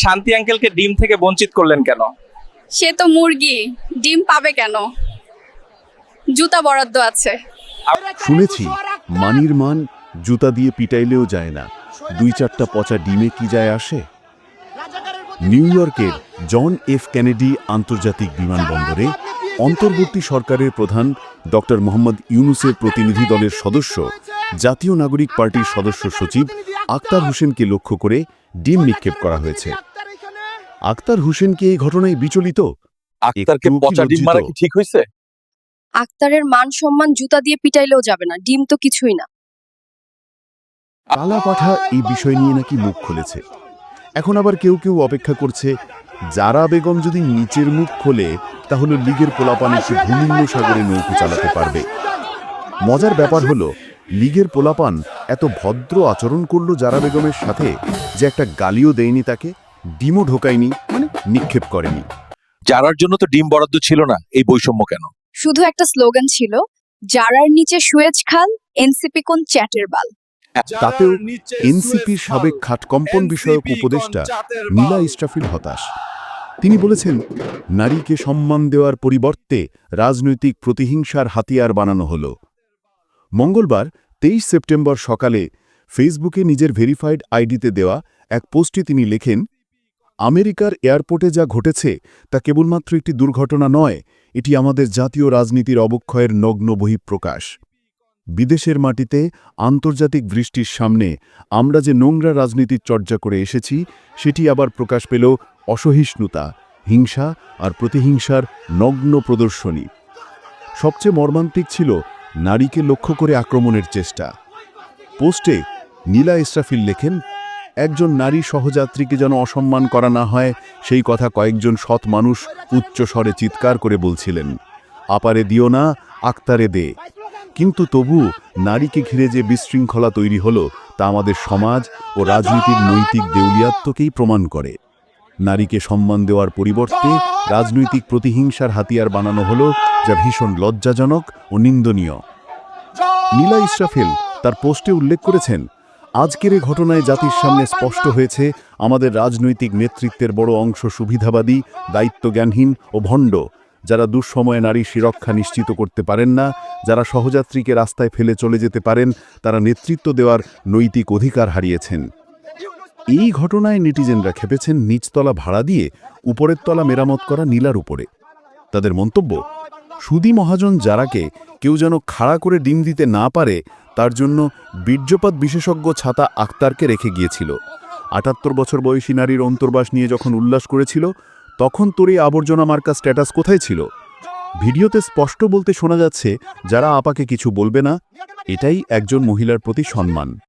শান্তি আঙ্কেলকে ডিম থেকে বঞ্চিত করলেন কেন? সে তো মুরগি, ডিম পাবে কেন? জুতা বরাদ্দ আছে। শুনেছি মানির মান জুতা দিয়ে পিটাইলেও যায় না, 2-4টা পচা ডিমে কি যায় আসে। নিউ ইয়র্কের জন এফ কেনেডি আন্তর্জাতিক বিমানবন্দরে অন্তর্বর্তী সরকারের প্রধান ডক্টর মোহাম্মদ ইউনুসের প্রতিনিধি দলের সদস্য, জাতীয় নাগরিক পার্টির সদস্য সচিব আক্তার হোসেনকে লক্ষ্য করে ডিম নিক্ষেপ করা হয়েছে। আক্তার হোসেন কি এই ঘটনায় বিচলিত? আক্তারকে একটুও কি পচা ডিম লজ্জিত? মারা কি ঠিক হয়েছে? আক্তারের মান সম্মান জুতা দিয়ে পিটাইলেও যাবে না, ডিম তো কিছুই না। কালা পাঠা এই বিষয় নিয়ে নাকি মুখ খুলেছে। এখন আবার কেউ কেউ অপেক্ষা করছে, জারা বেগম যদি নিচের মুখ খোলে তাহলে লীগের পোলাপান একটু ভূমিন্য সাগরে নৌকো চালাতে পারবে। মজার ব্যাপার হলো, লীগের পোলাপান এত ভদ্র আচরণ করলো জারা বেগমের সাথে যে একটা গালিও দেয়নি তাকে, ডিমও ঢোকায়নি, মানে নিক্ষেপ করেনি। যারার জন্য তো ডিম বরাদ্দ ছিল না, এই বৈষম্য কেন? শুধু একটা স্লোগান ছিল, জারার নিচে সুয়েজ খাল, এনসিপি কোন চ্যাটের বাল। তাতেও এনসিপির সাবেক খাটকম্পন বিষয়ক উপদেষ্টা নীলা ইসরাফিল হতাশ। তিনি বলেছেন, নারীকে সম্মান দেওয়ার পরিবর্তে রাজনৈতিক প্রতিহিংসার হাতিয়ার বানানো হলো। মঙ্গলবার 23 সেপ্টেম্বর সকালে ফেসবুকে নিজের ভেরিফাইড আইডিতে দেওয়া এক পোস্টে তিনি লেখেন, আমেরিকার এয়ারপোর্টে যা ঘটেছে তা কেবলমাত্র একটি দুর্ঘটনা নয়, এটি আমাদের জাতীয় রাজনীতির অবক্ষয়ের নগ্ন বহিঃপ্রকাশ। বিদেশের মাটিতে আন্তর্জাতিক দৃষ্টির সামনে আমরা যে নোংরা রাজনীতির চর্চা করে এসেছি সেটি আবার প্রকাশ পেল অসহিষ্ণুতা, হিংসা আর প্রতিহিংসার নগ্ন প্রদর্শনী। সবচেয়ে মর্মান্তিক ছিল নারীকে লক্ষ্য করে আক্রমণের চেষ্টা। পোস্টে নীলা ইসরাফিল লেখেন, একজন নারী সহযাত্রীকে যেন অসম্মান করা না হয় সেই কথা কয়েকজন সৎ মানুষ উচ্চ স্বরে চিৎকার করে বলছিলেন। আপারে দিও না, আক্তারে দে। কিন্তু তবু নারীকে ঘিরে যে বিশৃঙ্খলা তৈরি হলো তা আমাদের সমাজ ও রাজনীতির নৈতিক দেউলিয়াত্বকেই প্রমাণ করে। নারীকে সম্মান দেওয়ার পরিবর্তে রাজনৈতিক প্রতিহিংসার হাতিয়ার বানানো হলো, যা ভীষণ লজ্জাজনক ও নিন্দনীয়। নীলা ইসরাফিল তার পোস্টে উল্লেখ করেছেন, আজকের এই ঘটনায় জাতির সামনে স্পষ্ট হয়েছে আমাদের রাজনৈতিক নেতৃত্বের বড় অংশ সুবিধাবাদী, দায়িত্বজ্ঞানহীন ও ভণ্ড, যারা দুঃসময়ে নারীর সুরক্ষা নিশ্চিত করতে পারেন না, যারা সহযাত্রীকে রাস্তায় ফেলে চলে যেতে পারেন, তারা নেতৃত্ব দেওয়ার নৈতিক অধিকার হারিয়েছেন। এই ঘটনায় নেটিজেনরা খেপেছেন নিচতলা ভাড়া দিয়ে উপরের তলা মেরামত করা নীলার উপরে। তাদের মন্তব্য, সুদী মহাজন যারাকে কেউ যেন খাড়া করে ডিম দিতে না পারে তার জন্য বীর্যপাত বিশেষজ্ঞ ছাতা আক্তারকে রেখে গিয়েছিল। ৭৮ বছর বয়সী নারীর অন্তর্বাস নিয়ে যখন উল্লাস করেছিল তখন তোর এই আবর্জনা মার্কা স্ট্যাটাস কোথায় ছিল? ভিডিওতে স্পষ্ট বলতে শোনা যাচ্ছে, যারা আপাকে কিছু বলবে না, এটাই একজন মহিলার প্রতি সম্মান।